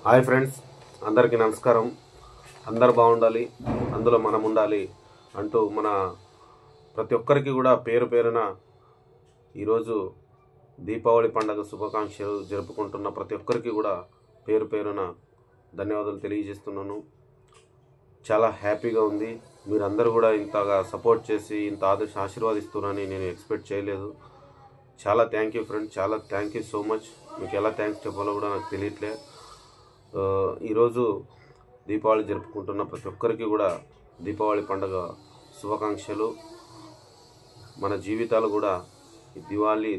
Hi friends, అందరికీ నమస్కారం. అందరు బాగుండాలి, అందులో మనం ఉండాలి అంటూ మన ప్రతి ఒక్కరికి కూడా పేరు పేరున ఈరోజు దీపావళి పండుగ శుభాకాంక్షలు జరుపుకుంటున్న ప్రతి ఒక్కరికి కూడా పేరు పేరున ధన్యవాదాలు తెలియజేస్తున్నాను. చాలా హ్యాపీగా ఉంది. మీరందరూ కూడా ఇంతగా సపోర్ట్ చేసి ఇంత ఆశీర్వాదిస్తున్నారని నేను ఎక్స్పెక్ట్ చేయలేదు. చాలా థ్యాంక్ యూ ఫ్రెండ్స్, చాలా థ్యాంక్ యూ సో మచ్. మీకు ఎలా థ్యాంక్స్ చెప్పాలో కూడా నాకు తెలియట్లే. ఈరోజు దీపావళి జరుపుకుంటున్న ప్రతి ఒక్కరికి కూడా దీపావళి పండుగ శుభాకాంక్షలు. మన జీవితాలు కూడా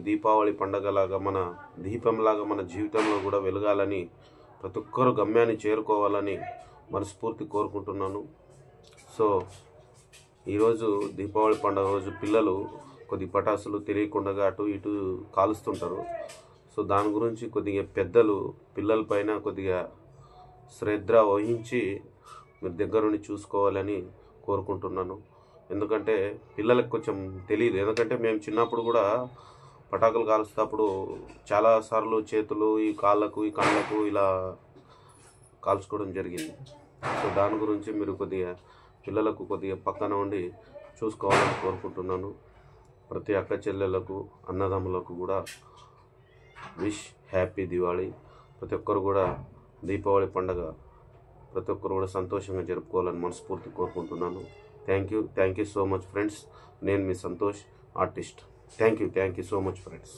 దీపావళి పండుగలాగా మన దీపంలాగా మన జీవితంలో కూడా వెలగాలని, ప్రతి ఒక్కరు గమ్యాన్ని చేరుకోవాలని మనస్ఫూర్తి కోరుకుంటున్నాను. సో ఈరోజు దీపావళి పండుగ రోజు పిల్లలు కొద్ది పటాసులు తెలియకుండా అటు ఇటు కాలుస్తుంటారు. సో దాని గురించి కొద్దిగా పెద్దలు పిల్లల పైన కొద్దిగా శ్రద్ధ వహించి మీరు దగ్గరుండి చూసుకోవాలని కోరుకుంటున్నాను. ఎందుకంటే పిల్లలకు కొంచెం తెలియదు. ఎందుకంటే మేము చిన్నప్పుడు కూడా పటాకులు కాలుస్తేప్పుడు చాలాసార్లు చేతులు ఈ కాళ్ళకు ఈ కళ్ళకు ఇలా కాల్చుకోవడం జరిగింది. సో దాని గురించి మీరు కొద్దిగా పిల్లలకు కొద్దిగా పక్కన ఉండి చూసుకోవాలని కోరుకుంటున్నాను. ప్రతి అక్క చెల్లెలకు అన్నదమ్ములకు కూడా విష్ హ్యాపీ దివాళీ. ప్రతి ఒక్కరు కూడా దీపావళి పండుగ ప్రతి ఒక్కరు కూడా సంతోషంగా జరుపుకోవాలని మనస్ఫూర్తి కోరుకుంటున్నాను. Thank you so much friends. నేను మీ Santosh, artist. Thank you so much friends.